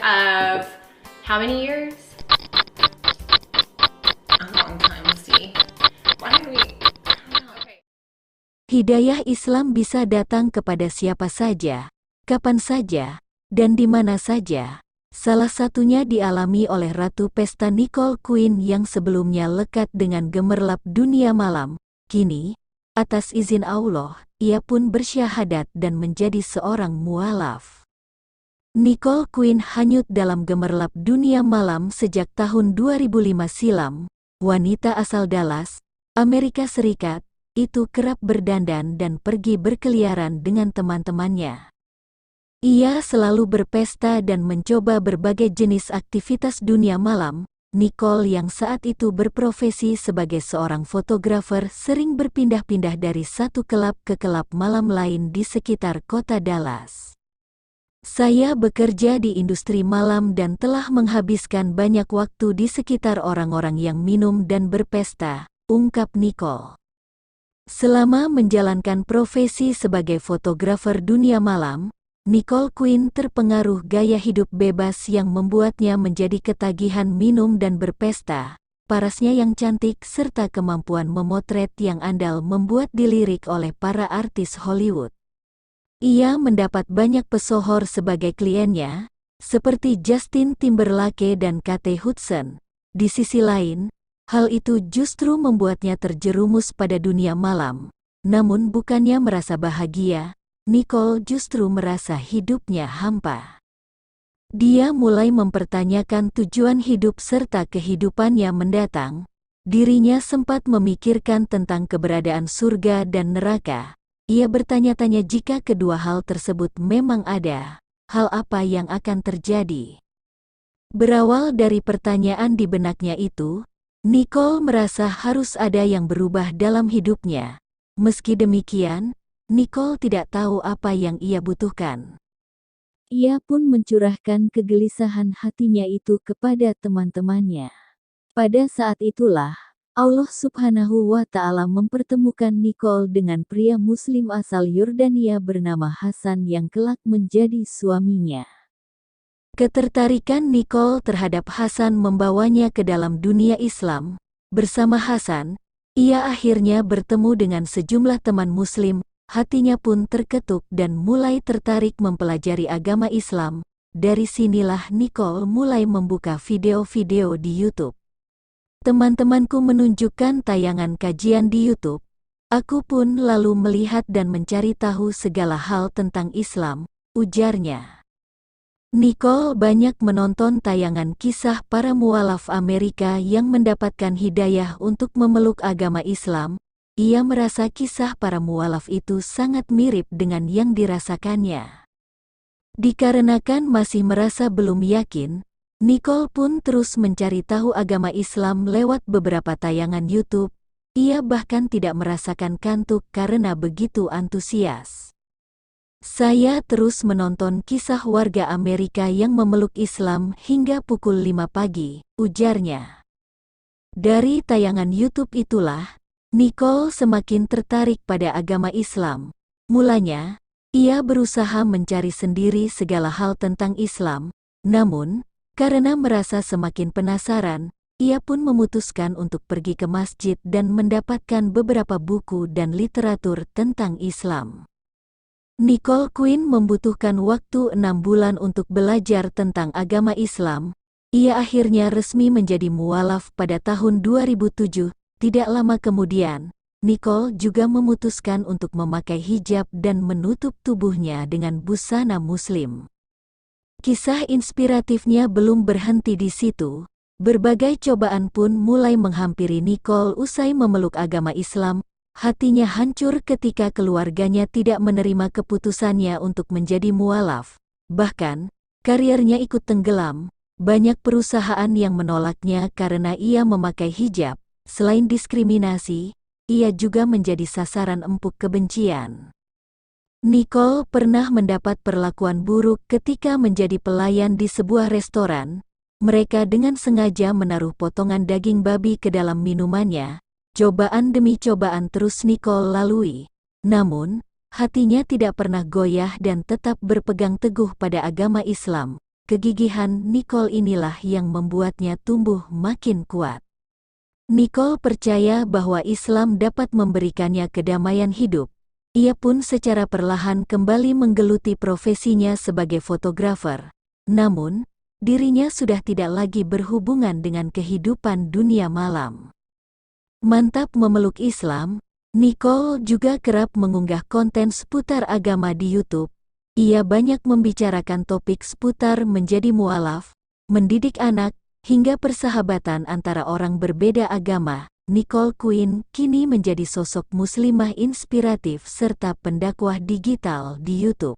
of how many years? A long time. Let's see. Why don't we? I don't know. Okay. Hidayah Islam bisa datang kepada siapa saja, kapan saja, dan di mana saja. Salah satunya dialami oleh Ratu Pesta Nicole Quinn yang sebelumnya lekat dengan gemerlap dunia malam. Kini, atas izin Allah, ia pun bersyahadat dan menjadi seorang mualaf. Nicole Quinn hanyut dalam gemerlap dunia malam sejak tahun 2005 silam. Wanita asal Dallas, Amerika Serikat, itu kerap berdandan dan pergi berkeliaran dengan teman-temannya. Ia selalu berpesta dan mencoba berbagai jenis aktivitas dunia malam. Nicole yang saat itu berprofesi sebagai seorang fotografer sering berpindah-pindah dari satu klub ke klub malam lain di sekitar kota Dallas. Saya bekerja di industri malam dan telah menghabiskan banyak waktu di sekitar orang-orang yang minum dan berpesta, ungkap Nicole. Selama menjalankan profesi sebagai fotografer dunia malam, Nicole Quinn terpengaruh gaya hidup bebas yang membuatnya menjadi ketagihan minum dan berpesta. Parasnya yang cantik serta kemampuan memotret yang andal membuat dilirik oleh para artis Hollywood. Ia mendapat banyak pesohor sebagai kliennya, seperti Justin Timberlake dan Kate Hudson. Di sisi lain, hal itu justru membuatnya terjerumus pada dunia malam. Namun bukannya merasa bahagia, Nicole justru merasa hidupnya hampa. Dia mulai mempertanyakan tujuan hidup serta kehidupannya mendatang. Dirinya sempat memikirkan tentang keberadaan surga dan neraka. Ia bertanya-tanya jika kedua hal tersebut memang ada, hal apa yang akan terjadi. Berawal dari pertanyaan di benaknya itu, Nicole merasa harus ada yang berubah dalam hidupnya. Meski demikian, Nicole tidak tahu apa yang ia butuhkan. Ia pun mencurahkan kegelisahan hatinya itu kepada teman-temannya. Pada saat itulah, Allah Subhanahu wa Ta'ala mempertemukan Nicole dengan pria Muslim asal Yordania bernama Hasan yang kelak menjadi suaminya. Ketertarikan Nicole terhadap Hasan membawanya ke dalam dunia Islam. Bersama Hasan, ia akhirnya bertemu dengan sejumlah teman Muslim. Hatinya pun terketuk dan mulai tertarik mempelajari agama Islam. Dari sinilah Nicole mulai membuka video-video di YouTube. Teman-temanku menunjukkan tayangan kajian di YouTube. Aku pun lalu melihat dan mencari tahu segala hal tentang Islam, ujarnya. Nicole banyak menonton tayangan kisah para mualaf Amerika yang mendapatkan hidayah untuk memeluk agama Islam. Ia merasa kisah para mualaf itu sangat mirip dengan yang dirasakannya. Dikarenakan masih merasa belum yakin, Nicole pun terus mencari tahu agama Islam lewat beberapa tayangan YouTube. Ia bahkan tidak merasakan kantuk karena begitu antusias. Saya terus menonton kisah warga Amerika yang memeluk Islam hingga pukul 5 pagi, ujarnya. Dari tayangan YouTube itulah, Nicole semakin tertarik pada agama Islam. Mulanya, ia berusaha mencari sendiri segala hal tentang Islam. Namun, karena merasa semakin penasaran, ia pun memutuskan untuk pergi ke masjid dan mendapatkan beberapa buku dan literatur tentang Islam. Nicole Quinn membutuhkan waktu 6 bulan untuk belajar tentang agama Islam. Ia akhirnya resmi menjadi mualaf pada tahun 2007. Tidak lama kemudian, Nicole juga memutuskan untuk memakai hijab dan menutup tubuhnya dengan busana Muslim. Kisah inspiratifnya belum berhenti di situ. Berbagai cobaan pun mulai menghampiri Nicole usai memeluk agama Islam. Hatinya hancur ketika keluarganya tidak menerima keputusannya untuk menjadi mualaf. Bahkan, karirnya ikut tenggelam. Banyak perusahaan yang menolaknya karena ia memakai hijab. Selain diskriminasi, ia juga menjadi sasaran empuk kebencian. Nicole pernah mendapat perlakuan buruk ketika menjadi pelayan di sebuah restoran. Mereka dengan sengaja menaruh potongan daging babi ke dalam minumannya. Cobaan demi cobaan terus Nicole lalui. Namun, hatinya tidak pernah goyah dan tetap berpegang teguh pada agama Islam. kegigihan Nicole inilah yang membuatnya tumbuh makin kuat. Nicole percaya bahwa Islam dapat memberikannya kedamaian hidup. Ia pun secara perlahan kembali menggeluti profesinya sebagai fotografer. Namun, dirinya sudah tidak lagi berhubungan dengan kehidupan dunia malam. Mantap memeluk Islam, Nicole juga kerap mengunggah konten seputar agama di YouTube. Ia banyak membicarakan topik seputar menjadi mualaf, mendidik anak, hingga persahabatan antara orang berbeda agama. Nicole Quinn kini menjadi sosok muslimah inspiratif serta pendakwah digital di YouTube.